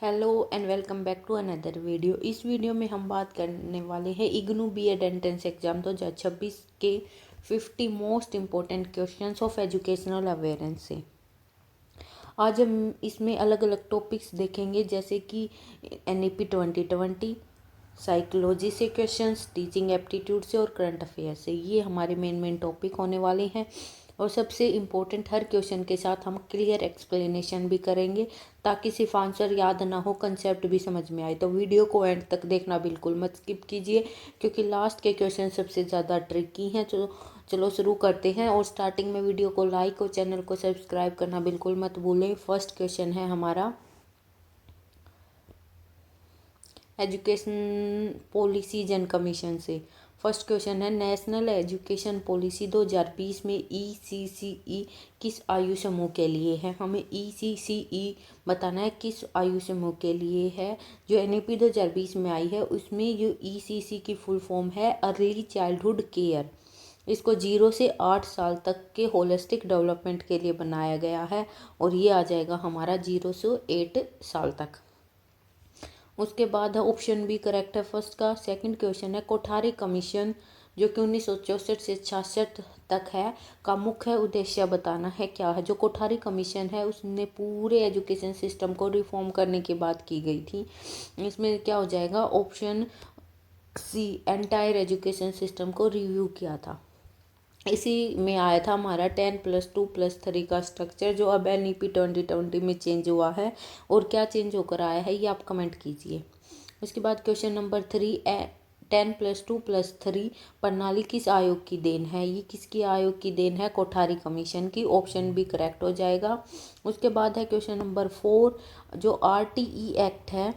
Hello and welcome back to another video. इस वीडियो में हम बात करने वाले हैं इग्नू बीएड एंट्रेंस एग्जाम 2026 के 50 most important questions of educational awareness से। आज हम इसमें अलग अलग टॉपिक्स देखेंगे, जैसे कि एनईपी 2020, साइकोलॉजी से क्वेश्चंस, टीचिंग एप्टीट्यूड से और करंट अफेयर से। ये हमारे मेन टॉपिक होने वाले हैं और सबसे इम्पोर्टेंट, हर क्वेश्चन के साथ हम क्लियर एक्सप्लेनेशन भी करेंगे ताकि सिर्फ आंसर याद ना हो, कंसेप्ट भी समझ में आए। तो वीडियो को एंड तक देखना बिल्कुल मत स्किप कीजिए, क्योंकि लास्ट के क्वेश्चन सबसे ज़्यादा ट्रिकी हैं। चलो शुरू करते हैं। और स्टार्टिंग में वीडियो को लाइक और चैनल को सब्सक्राइब करना बिल्कुल मत भूलें। फर्स्ट क्वेश्चन है हमारा एजुकेशन पॉलिसीज एंड कमीशन से। फर्स्ट क्वेश्चन है, नेशनल एजुकेशन पॉलिसी 2020 में ECCE किस आयु समूह के लिए है। हमें ECCE बताना है किस आयु समूह के लिए है। जो NEP 2020 में आई है उसमें जो ECC की फुल फॉर्म है अर्ली चाइल्डहुड केयर। इसको 0 से 8 साल तक के होलिस्टिक डेवलपमेंट के लिए बनाया गया है और ये आ जाएगा हमारा 0 से 8 साल तक। उसके बाद है ऑप्शन बी करेक्ट है फर्स्ट का। सेकंड क्वेश्चन है, कोठारी कमीशन जो कि 1964 से 66 तक है का मुख्य उद्देश्य बताना है क्या है। जो कोठारी कमीशन है उसने पूरे एजुकेशन सिस्टम को रिफॉर्म करने की बात की गई थी। इसमें क्या हो जाएगा, option C, entire education system को रिव्यू किया था। इसी में आया था हमारा 10+2+3 का स्ट्रक्चर, जो अब NEP 2020 में चेंज हुआ है। और क्या चेंज होकर आया है ये आप कमेंट कीजिए। उसके बाद क्वेश्चन नंबर 3, 10+2+3 प्रणाली किस आयोग की देन है। ये किसकी आयोग की देन है, कोठारी कमीशन की। ऑप्शन भी करेक्ट हो जाएगा। उसके बाद है क्वेश्चन नंबर 4, जो RTE एक्ट है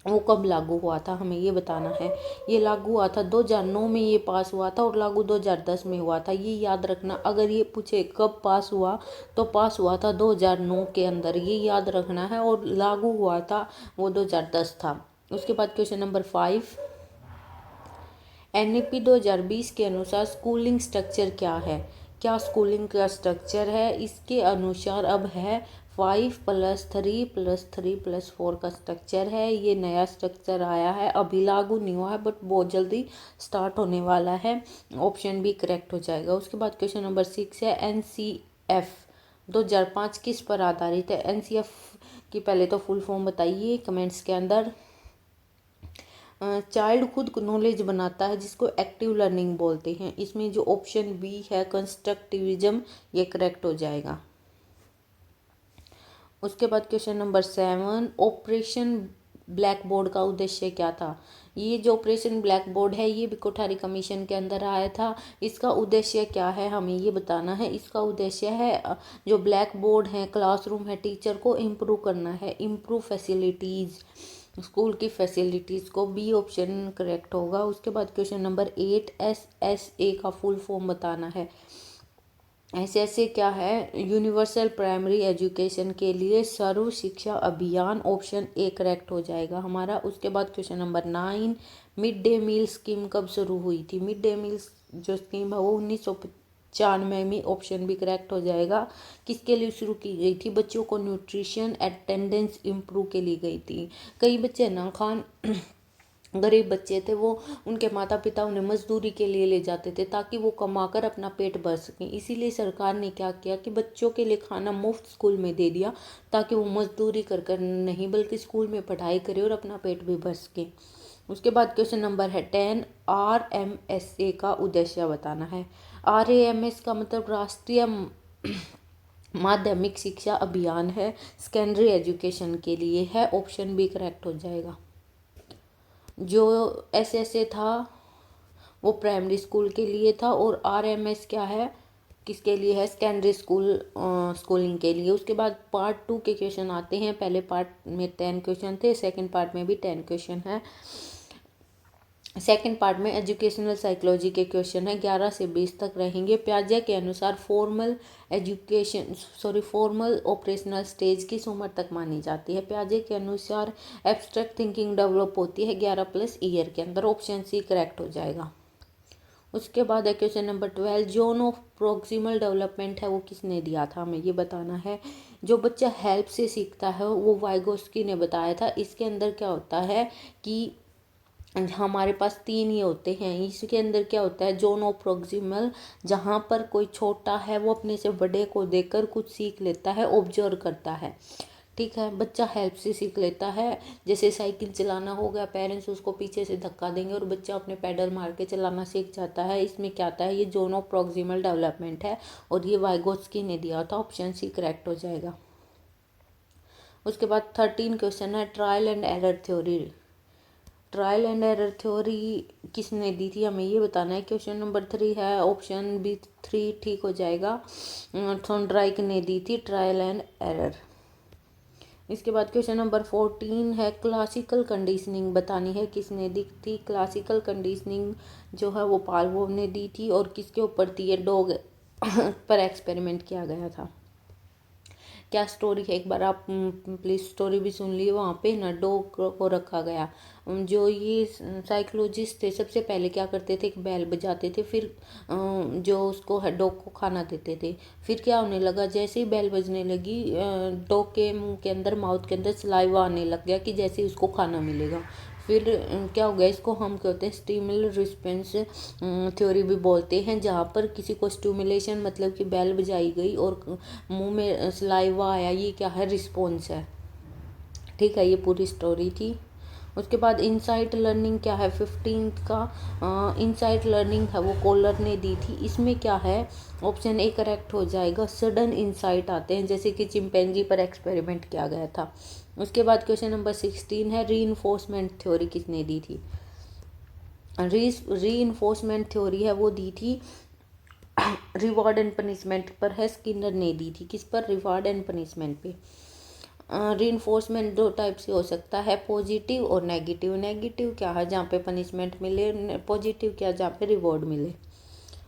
वो कब लागू हुआ था, हमें ये बताना है। ये लागू हुआ था 2009 में, ये पास हुआ था और लागू 2010 में हुआ था। ये याद रखना, अगर ये पूछे कब पास हुआ तो पास हुआ था 2009 के अंदर, ये याद रखना है। और लागू हुआ था वो 2010 था। उसके बाद क्वेश्चन नंबर 5, NEP 2020 के अनुसार स्कूलिंग स्ट्रक्चर क्या है। क्या स्कूलिंग का स्ट्रक्चर है, इसके अनुसार अब है 5+3+3+4 का स्ट्रक्चर है। ये नया स्ट्रक्चर आया है, अभी लागू नहीं हुआ है बट बहुत जल्दी स्टार्ट होने वाला है। ऑप्शन भी करेक्ट हो जाएगा। उसके बाद क्वेश्चन नंबर 6 है, NCF 2005 किस पर आधारित है। NCF की पहले तो फुल फॉर्म बताइए कमेंट्स के अंदर। चाइल्ड खुद को नॉलेज बनाता है, जिसको एक्टिव लर्निंग बोलते हैं। इसमें जो ऑप्शन बी है कंस्ट्रक्टिविज्म, ये करेक्ट हो जाएगा। उसके बाद question number 7, operation black board का उद्देश्य क्या था। ये जो ऑपरेशन ब्लैक बोर्ड है ये भी कोठारी कमीशन के अंदर आया था। इसका उद्देश्य क्या है हमें ये बताना है। इसका उद्देश्य है जो ब्लैक बोर्ड है, क्लासरूम है, टीचर को इम्प्रूव करना है, इम्प्रूव फैसिलिटीज़, स्कूल की फैसिलिटीज़ को। बी ऑप्शन करेक्ट होगा। उसके बाद क्वेश्चन नंबर 8, SSA का फुल फॉर्म बताना है। SSA क्या है, यूनिवर्सल प्राइमरी एजुकेशन के लिए सर्व शिक्षा अभियान। ऑप्शन ए करेक्ट हो जाएगा हमारा। उसके बाद question number 9, mid day meal scheme कब शुरू हुई थी। मिड डे मील जो स्कीम है वो 1995 में। ऑप्शन भी करेक्ट हो जाएगा। किसके लिए शुरू की गई थी, बच्चों को न्यूट्रिशन अटेंडेंस इम्प्रूव के लिए गई थी। कई बच्चे ना खान गरीब बच्चे थे, वो उनके माता पिता उन्हें मजदूरी के लिए ले जाते थे ताकि वो कमाकर अपना पेट भर सकें। इसीलिए सरकार ने क्या किया कि बच्चों के लिए खाना मुफ्त स्कूल में दे दिया, ताकि वो मजदूरी कर कर नहीं बल्कि स्कूल में पढ़ाई करें और अपना पेट भी भर सकें। उसके बाद क्वेश्चन नंबर है 10, RMSA का उद्देश्य बताना है। RAMS का मतलब राष्ट्रीय माध्यमिक शिक्षा अभियान है, सेकेंडरी एजुकेशन के लिए है। ऑप्शन भी करेक्ट हो जाएगा। जो SSA था वो प्राइमरी स्कूल के लिए था और RMS क्या है, किसके लिए है, सेकेंडरी स्कूलिंग के लिए। उसके बाद पार्ट 2 के क्वेश्चन आते हैं। पहले पार्ट में 10 क्वेश्चन थे, सेकंड पार्ट में भी 10 क्वेश्चन है। सेकंड पार्ट में एजुकेशनल साइकोलॉजी के क्वेश्चन है, 11 से 20 तक रहेंगे। प्याजे के अनुसार फॉर्मल ऑपरेशनल स्टेज किस उम्र तक मानी जाती है। प्याजे के अनुसार एब्स्ट्रैक्ट थिंकिंग डेवलप होती है 11+ ईयर के अंदर। ऑप्शन सी करेक्ट हो जाएगा। उसके बाद है question number 12, zone of proximal development है वो किसने दिया था, हमें ये बताना है। जो बच्चा हेल्प से सीखता है वो वाइगोस्की ने बताया था। इसके अंदर क्या होता है कि हमारे पास 3 ही होते हैं। इसके अंदर क्या होता है, जोन ऑफ प्रोक्सिमल, जहाँ पर कोई छोटा है वो अपने से बड़े को देखकर कुछ सीख लेता है, ऑब्जर्व करता है। ठीक है, बच्चा हेल्प से सीख लेता है। जैसे साइकिल चलाना हो गया, पेरेंट्स उसको पीछे से धक्का देंगे और बच्चा अपने पैडल मार के चलाना सीख जाता है। इसमें क्या आता है, ये जोन ऑफ प्रोक्सिमल डेवलपमेंट है और ये वाइगोत्स्की ने दिया था। ऑप्शन सी करेक्ट हो जाएगा। उसके बाद 13 क्वेश्चन है, trial and error theory. Trial and error theory किसने दी थी, हमें ये बताना है। क्वेश्चन नंबर 3 है, ऑप्शन बी 3 ठीक हो जाएगा। थॉर्नडाइक ने दी थी ट्रायल एंड एरर। इसके बाद क्वेश्चन नंबर 14 है, क्लासिकल कंडीशनिंग बतानी है, किसने दी थी। क्लासिकल कंडीशनिंग जो है वो पाल्वोव ने दी थी और किसके ऊपर थी, ये डॉग पर एक्सपेरिमेंट किया गया था। क्या स्टोरी है, एक बार आप प्लीज स्टोरी भी सुन ली। वहाँ पे ना डॉग को रखा गया। जो ये साइकोलॉजिस्ट थे सबसे पहले क्या करते थे, एक बैल बजाते थे, फिर जो उसको डॉग को खाना देते थे। फिर क्या होने लगा, जैसे ही बैल बजने लगी डॉग के मुंह के अंदर, माउथ के अंदर सलाइवा आने लग गया कि जैसे उसको खाना मिलेगा। फिर क्या हो गया, इसको हम कहते हैं स्टिमुलल रिस्पॉन्स थ्योरी भी बोलते हैं, जहाँ पर किसी को स्टिमुलेशन मतलब कि बैल बजाई गई और मुंह में सलाइवा आया, ये क्या है, रिस्पॉन्स है। ठीक है, ये पूरी स्टोरी थी। उसके बाद इनसाइट लर्निंग क्या है, 15 का इनसाइट लर्निंग है वो कोलर ने दी थी। इसमें क्या है, ऑप्शन ए करेक्ट हो जाएगा। सडन इंसाइट आते हैं, जैसे कि चिंपैंजी पर एक्सपेरिमेंट किया गया था। उसके बाद क्वेश्चन नंबर 16 है, रीइंफोर्समेंट थ्योरी किसने दी थी। रीइंफोर्समेंट थ्योरी है वो दी थी रिवॉर्ड एंड पनिशमेंट पर है, स्किनर ने दी थी। किस पर, रिवॉर्ड एंड पनिशमेंट पे। रीइंफोर्समेंट 2 टाइप से हो सकता है, पॉजिटिव और नेगेटिव। नेगेटिव क्या है, जहाँ पे पनिशमेंट मिले, पॉजिटिव क्या, जहाँ पे रिवॉर्ड मिले।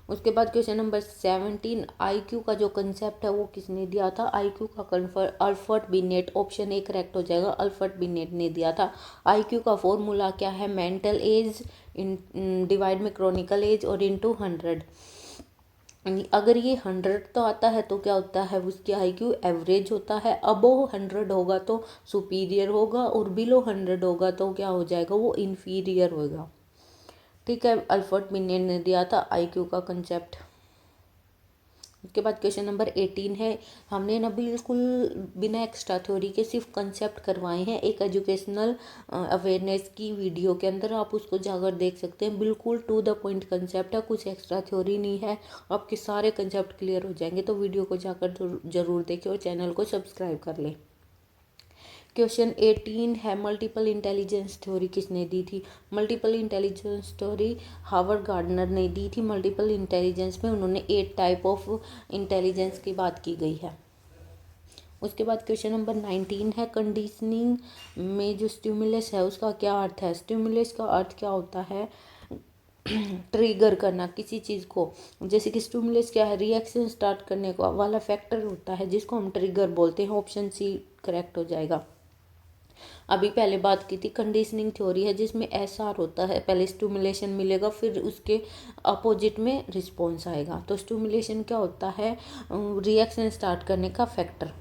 उसके बाद क्वेश्चन नंबर 17, आईक्यू का जो कंसेप्ट है वो किसने दिया था। आईक्यू का confer Alfred beneath, option A correct हो जाएगा। अल्फ्रेड बिनेट ने दिया था। आईक्यू का फॉर्मूला क्या है, मेंटल एज इन डिवाइड में क्रोनिकल एज और इनटू 100। अगर ये 100 तो आता है तो क्या होता है, उसकी आईक्यू एवरेज होता है। अबोव 100 होगा तो सुपीरियर होगा और बिलो 100 होगा तो क्या हो जाएगा, वो इन्फीरियर होगा। ठीक है, अल्फ्रेड बिनेट ने दिया था आईक्यू का कंसेप्ट। उसके बाद क्वेश्चन नंबर 18 है, हमने ना बिल्कुल बिना एक्स्ट्रा थ्योरी के सिर्फ कंसेप्ट करवाए हैं एक एजुकेशनल अवेयरनेस की वीडियो के अंदर, आप उसको जाकर देख सकते हैं। बिल्कुल टू द पॉइंट कंसेप्ट है, कुछ एक्स्ट्रा थ्योरी नहीं है, आपके सारे कंसेप्ट क्लियर हो जाएंगे। तो वीडियो को जाकर जरूर देखें और चैनल को सब्सक्राइब कर लें। क्वेश्चन 18 है, मल्टीपल इंटेलिजेंस थ्योरी किसने दी थी। Multiple intelligence theory Harvard gardener ने दी थी। मल्टीपल इंटेलिजेंस में उन्होंने 8 टाइप ऑफ इंटेलिजेंस की बात की गई है। उसके बाद क्वेश्चन नंबर 19 है, कंडीशनिंग में जो स्टिमुलस है उसका क्या अर्थ है। स्टिमुलस का अर्थ क्या होता है, ट्रिगर करना किसी चीज़ को। जैसे कि स्टिमुलस क्या है, रिएक्शन स्टार्ट करने का वाला फैक्टर होता है जिसको हम ट्रिगर बोलते हैं। ऑप्शन सी करेक्ट हो जाएगा। अभी पहले बात की थी, कंडीशनिंग थ्योरी है जिसमें एसआर होता है, पहले स्टिमुलेशन मिलेगा फिर उसके अपोजिट में रिस्पॉन्स आएगा। तो स्टिमुलेशन क्या होता है, रिएक्शन स्टार्ट करने का फैक्टर।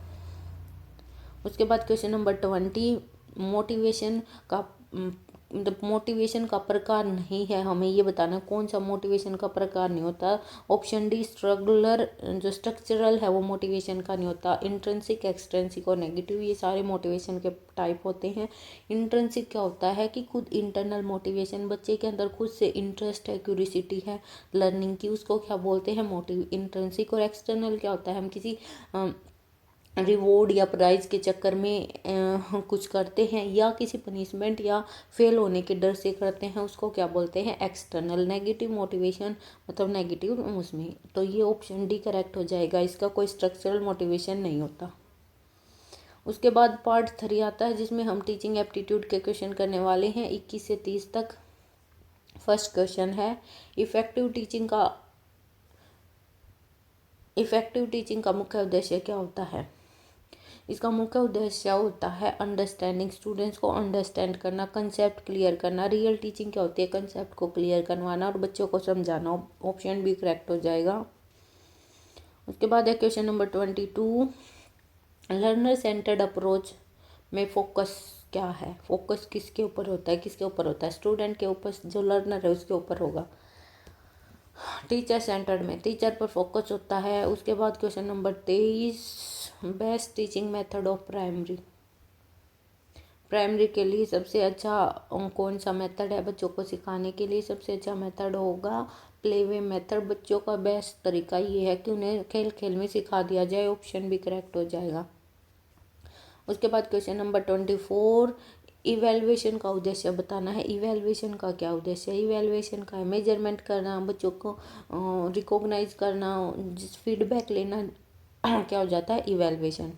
उसके बाद क्वेश्चन नंबर 20, मोटिवेशन का मोटिवेशन का प्रकार नहीं है, हमें ये बताना कौन सा मोटिवेशन का प्रकार नहीं होता। ऑप्शन डी स्ट्रगलर, जो स्ट्रक्चरल है वो मोटिवेशन का नहीं होता। इंट्रिंसिक, एक्सट्रिंसिक और नेगेटिव, ये सारे मोटिवेशन के टाइप होते हैं। इंट्रिंसिक क्या होता है कि खुद इंटरनल मोटिवेशन, बच्चे के अंदर खुद से इंटरेस्ट है, क्यूरियोसिटी है लर्निंग की, उसको क्या बोलते हैं, मोटिव इंट्रिंसिक। और एक्सटर्नल क्या होता है, हम किसी रिवॉर्ड या प्राइज के चक्कर में कुछ करते हैं या किसी पनिशमेंट या फेल होने के डर से करते हैं, उसको क्या बोलते हैं, एक्सटर्नल। नेगेटिव मोटिवेशन मतलब नेगेटिव उसमें, तो ये ऑप्शन डी करेक्ट हो जाएगा, इसका कोई स्ट्रक्चरल मोटिवेशन नहीं होता। उसके बाद पार्ट 3 आता है जिसमें हम टीचिंग एप्टीट्यूड के क्वेश्चन करने वाले हैं 21 से 30 तक। फर्स्ट क्वेश्चन है, इफेक्टिव टीचिंग का मुख्य उद्देश्य क्या होता है। इसका मुख्य उद्देश्य होता है अंडरस्टैंडिंग, स्टूडेंट्स को अंडरस्टैंड करना, कंसेप्ट क्लियर करना। रियल टीचिंग क्या होती है? कंसेप्ट को क्लियर करवाना और बच्चों को समझाना। ऑप्शन भी करेक्ट हो जाएगा। उसके बाद है question number 22, learner centred approach में फोकस क्या है? फोकस किसके ऊपर होता है? किसके ऊपर होता है? स्टूडेंट के ऊपर, जो लर्नर है उसके ऊपर होगा। टीचर सेंटर्ड में टीचर पर फोकस होता है। उसके बाद question number 23, best teaching method of primary. Primary के लिए सबसे अच्छा कौन सा मेथड है? बच्चों को सिखाने के लिए सबसे अच्छा मेथड होगा प्ले वे मेथड। बच्चों का बेस्ट तरीका ये है कि उन्हें खेल खेल में सिखा दिया जाए। ऑप्शन भी करेक्ट हो जाएगा। उसके बाद क्वेश्चन नंबर 24, इवेल्युएशन का उद्देश्य बताना है। इवेल्युएशन का क्या उद्देश्य है? इवेल्युएशन का है मेजरमेंट करना, बच्चों को रिकॉग्नाइज करना, फीडबैक लेना क्या हो जाता है? इवेल्युएशन।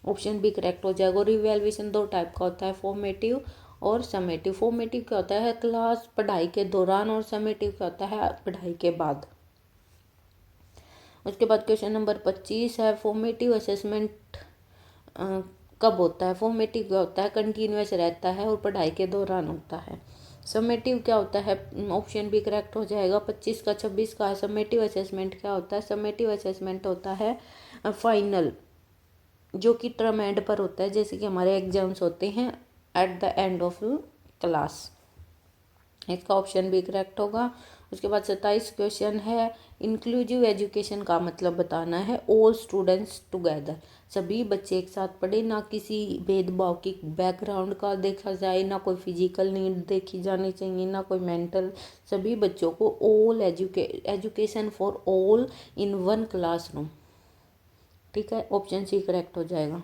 ऑप्शन भी करेक्ट हो जाएगा। और इवेल्युएशन दो टाइप का होता है, फॉर्मेटिव और समेटिव। फॉर्मेटिव क्या होता है? क्लास पढ़ाई के दौरान, और समेटिव क्या होता है? पढ़ाई के बाद। उसके बाद क्वेश्चन नंबर 25 है, फॉर्मेटिव असेसमेंट कब होता है? फॉर्मेटिव क्या होता है? कंटिन्यूअस रहता है और पढ़ाई के दौरान होता है। समेटिव क्या होता है? ऑप्शन भी करेक्ट हो जाएगा। 25 का 26 का है। समेटिव असेसमेंट क्या होता है? समेटिव असेसमेंट होता है फाइनल, जो कि टर्म एंड पर होता है, जैसे कि हमारे एग्जाम्स होते हैं at the end of class. इसका ऑप्शन भी करेक्ट होगा। उसके बाद 27 क्वेश्चन है, इंक्लूसिव एजुकेशन का मतलब बताना है। ऑल स्टूडेंट्स टुगेदर, सभी बच्चे एक साथ पढ़े, ना किसी भेदभाव की बैकग्राउंड का देखा जाए, ना कोई फिजिकल नीड देखी जानी चाहिए, ना कोई मेंटल। सभी बच्चों को all education for all in one classroom. ठीक है, ऑप्शन सी करेक्ट हो जाएगा।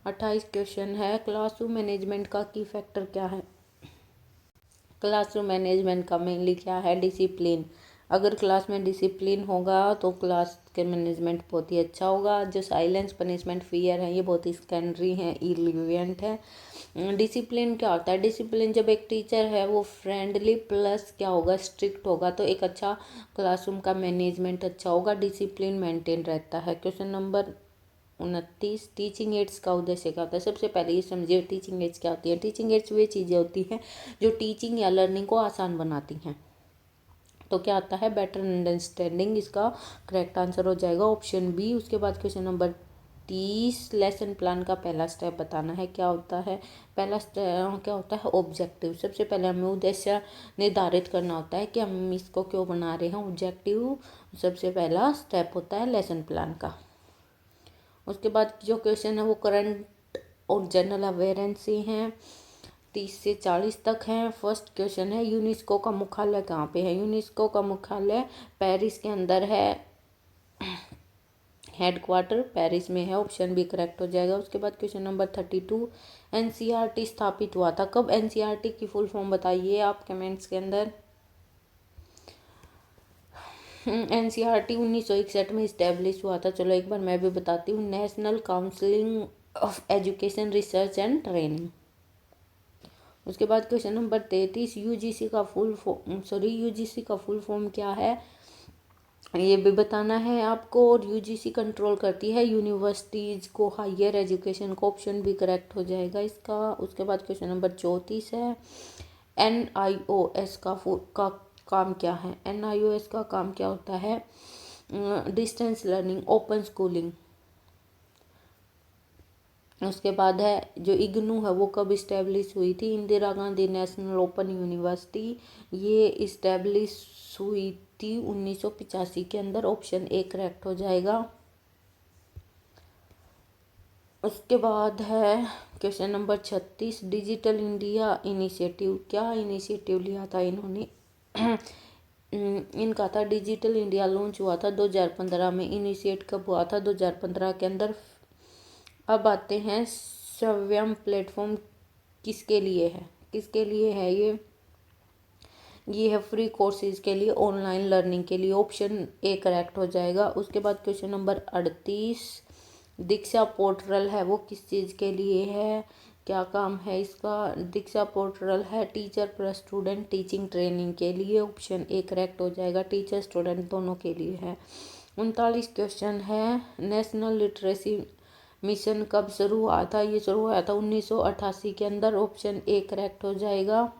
28 क्वेश्चन है, क्लासरूम मैनेजमेंट का की फैक्टर क्या है? क्लासरूम मैनेजमेंट का मेनली क्या है? डिसिप्लिन। अगर क्लास में डिसिप्लिन होगा तो क्लास के मैनेजमेंट बहुत ही अच्छा होगा। जो साइलेंस, पनिशमेंट, फियर है, ये बहुत ही सेकेंडरी है, इररिलेवेंट है। डिसिप्लिन क्या होता है? डिसिप्लिन जब एक टीचर है वो फ्रेंडली प्लस क्या होगा? स्ट्रिक्ट होगा, तो एक अच्छा क्लासरूम का मैनेजमेंट अच्छा होगा, डिसिप्लिन मेंटेन रहता है। क्वेश्चन नंबर 29, टीचिंग एड्स का उद्देश्य क्या होता है? सबसे पहले ये समझिए टीचिंग एड्स क्या होती है। टीचिंग एड्स वे चीज़ें होती हैं जो टीचिंग या लर्निंग को आसान बनाती हैं। तो क्या आता है? बेटर अंडरस्टैंडिंग, इसका करेक्ट आंसर हो जाएगा ऑप्शन बी। उसके बाद क्वेश्चन नंबर 30, लेसन प्लान का पहला स्टेप बताना है। क्या होता है? पहला स्टेप क्या होता है? ऑब्जेक्टिव। सबसे पहले हमें उद्देश्य निर्धारित करना होता है कि हम इसको क्यों बना रहे हैं। ऑब्जेक्टिव सबसे पहला स्टेप होता है लेसन प्लान का। उसके बाद जो क्वेश्चन है वो करंट और जनरल अवेयरेंस से हैं, 30 से 40 तक हैं। फर्स्ट क्वेश्चन है, यूनेस्को का मुख्यालय कहाँ पे है? यूनेस्को का मुख्यालय पेरिस के अंदर है, हेडक्वार्टर पेरिस में है। ऑप्शन भी करेक्ट हो जाएगा। उसके बाद क्वेश्चन नंबर 32, एनसीईआरटी स्थापित हुआ था कब? एनसीईआरटी की फुल फॉर्म बताइए आप कमेंट्स के अंदर। एनसीईआरटी 1961 में इस्टेब्लिश हुआ था। चलो एक बार मैं भी बताती हूँ, national council of education research and training. उसके बाद क्वेश्चन नंबर 33, यूजीसी का फुल फॉर्म क्या है? ये भी बताना है आपको। और यूजीसी कंट्रोल करती है यूनिवर्सिटीज़ को, हायर एजुकेशन को। ऑप्शन भी करेक्ट हो जाएगा इसका। उसके बाद क्वेश्चन नंबर 34 है, एनआईओएस का काम क्या है? एनआईओएस का काम क्या होता है? Distance learning, open schooling. उसके बाद है जो इग्नू है वो कब इस्टेब्लिश हुई थी? Indira Gandhi national open university, ये इस्टेब्लिश हुई थी 1985 के अंदर। ऑप्शन ए करेक्ट हो जाएगा। उसके बाद है question number 36, digital India initiative. क्या इनिशिएटिव लिया था इन्होंने? इनका था डिजिटल इंडिया लॉन्च हुआ था 2015 में। इनिशिएट कब हुआ था? 2015 के अंदर। अब आते हैं, स्वयं प्लेटफॉर्म किसके लिए है? किसके लिए है ये है फ्री कोर्सेज के लिए, ऑनलाइन लर्निंग के लिए। ऑप्शन ए करेक्ट हो जाएगा। उसके बाद क्वेश्चन नंबर 38, दीक्षा पोर्टल है वो किस चीज़ के लिए है? क्या काम है इसका? दीक्षा पोर्टल है teacher plus student teaching training के लिए। ऑप्शन ए करेक्ट हो जाएगा, टीचर स्टूडेंट दोनों के लिए है। 39 क्वेश्चन है, नेशनल लिटरेसी मिशन कब शुरू हुआ था? ये शुरू हुआ था 1988 के अंदर। ऑप्शन ए करेक्ट हो जाएगा।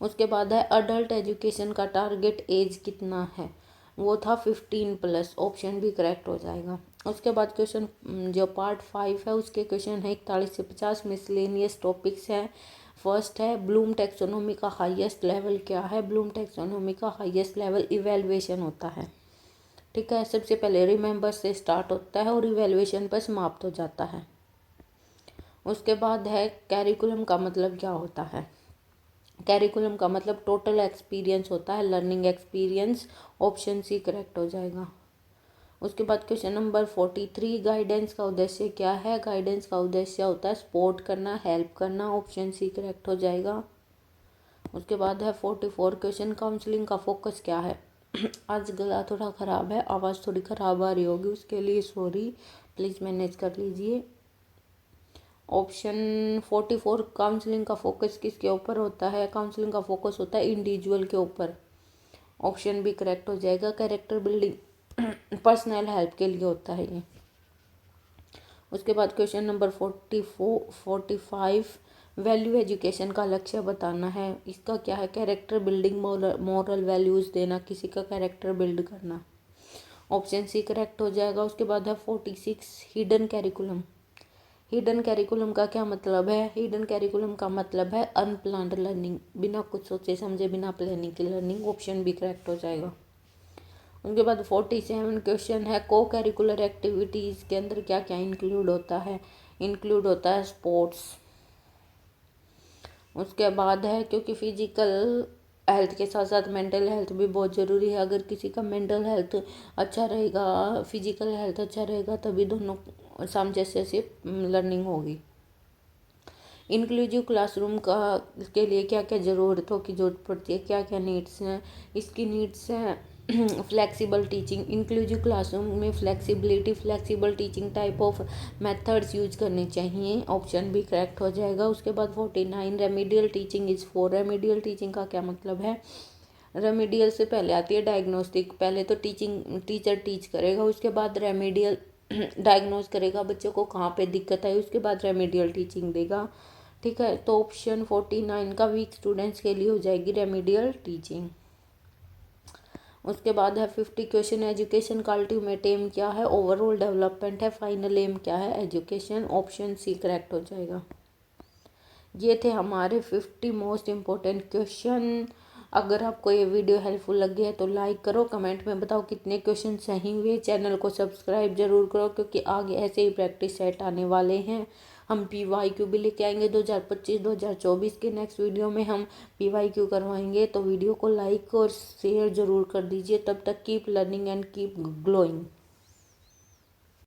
उसके बाद है अडल्ट एजुकेशन का टारगेट एज कितना है? वो था 15+। ऑप्शन भी करेक्ट हो जाएगा। उसके बाद क्वेश्चन जो पार्ट 5 है उसके क्वेश्चन है 41 से 50 मिसलेनियस टॉपिक्स है। फर्स्ट है ब्लूम टैक्सोनॉमी का हाईएस्ट लेवल क्या है? ब्लूम टैक्सोनॉमी का हाईएस्ट लेवल इवैल्यूएशन होता है। ठीक है, सबसे पहले रिमेंबर से स्टार्ट होता है और इवैल्यूएशन पर समाप्त हो जाता है। उसके बाद है कैरिकुलम का मतलब क्या होता है? कैरिकुलम का मतलब टोटल एक्सपीरियंस होता है, learning experience. Option C correct हो जाएगा। उसके बाद क्वेश्चन नंबर 43 गाइडेंस का उद्देश्य क्या है? गाइडेंस का उद्देश्य होता है सपोर्ट करना, हेल्प करना। ऑप्शन सी करेक्ट हो जाएगा। उसके बाद है 44 क्वेश्चन काउंसलिंग का फोकस क्या है? आज गला थोड़ा ख़राब है, आवाज़ थोड़ी ख़राब आ रही होगी, उसके लिए सॉरी, प्लीज़ मैनेज कर लीजिए। ऑप्शन 44 काउंसलिंग का फोकस किसके ऊपर होता है? काउंसलिंग का फोकस होता है इंडिविजुअल के ऊपर। ऑप्शन भी करेक्ट हो जाएगा। कैरेक्टर बिल्डिंग पर्सनल हेल्प के लिए होता है ये। उसके बाद क्वेश्चन नंबर 45 वैल्यू एजुकेशन का लक्ष्य बताना है। इसका क्या है? कैरेक्टर बिल्डिंग, मॉरल वैल्यूज़ देना, किसी का कैरेक्टर बिल्ड करना। ऑप्शन सी करेक्ट हो जाएगा। उसके बाद है 46 हिडन कैरिकुलम। हिडन कैरिकुलम का क्या मतलब है? हिडन कैरिकुलम का मतलब है अनप्लान्ड लर्निंग, बिना कुछ सोचे समझे, बिना प्लानिंग की लर्निंग। ऑप्शन भी करेक्ट हो जाएगा। उसके बाद 47 क्वेश्चन है को करिकुलर एक्टिविटीज़ के अंदर क्या क्या इंक्लूड होता है? इंक्लूड होता है स्पोर्ट्स। उसके बाद है क्योंकि फिजिकल हेल्थ के साथ साथ मेंटल हेल्थ भी बहुत ज़रूरी है। अगर किसी का मेंटल हेल्थ अच्छा रहेगा, फिजिकल हेल्थ अच्छा रहेगा, तभी दोनों सामंजस्य से लर्निंग होगी। इंक्लूसिव क्लासरूम का के लिए क्या क्या ज़रूरतों की ज़रूरत पड़ती है? क्या क्या नीड्स हैं? इसकी नीड्स हैं फ्लेक्सिबल टीचिंग। इंक्लूसिव क्लासरूम में flexible teaching type of methods use करने चाहिए। ऑप्शन भी करेक्ट हो जाएगा। उसके बाद 49 remedial teaching is for. Remedial teaching का क्या मतलब है? रेमीडियल से पहले आती है डायग्नोस्टिक। पहले तो टीचर टीच करेगा, उसके बाद रेमीडियल डायग्नोज करेगा बच्चों को कहाँ पे दिक्कत है, उसके बाद रेमीडियल टीचिंग देगा। ठीक है, तो ऑप्शन 49 का वीक स्टूडेंट्स के लिए हो जाएगी रेमीडियल टीचिंग। उसके बाद है 50 क्वेश्चन एजुकेशन का अल्टीमेट एम क्या है? ओवरऑल डेवलपमेंट है। फाइनल एम क्या है? एजुकेशन। ऑप्शन सी करेक्ट हो जाएगा। ये थे हमारे 50 मोस्ट इम्पोर्टेंट क्वेश्चन। अगर आपको ये वीडियो हेल्पफुल लगी है तो लाइक करो, कमेंट में बताओ कितने क्वेश्चन सही हुए। चैनल को सब्सक्राइब जरूर करो क्योंकि आगे ऐसे ही प्रैक्टिस सेट आने वाले हैं। हम PYQ भी लेके आएंगे 2025-2024 के। नेक्स्ट वीडियो में हम PYQ करवाएंगे, तो वीडियो को लाइक और शेयर ज़रूर कर दीजिए। तब तक keep learning and keep glowing.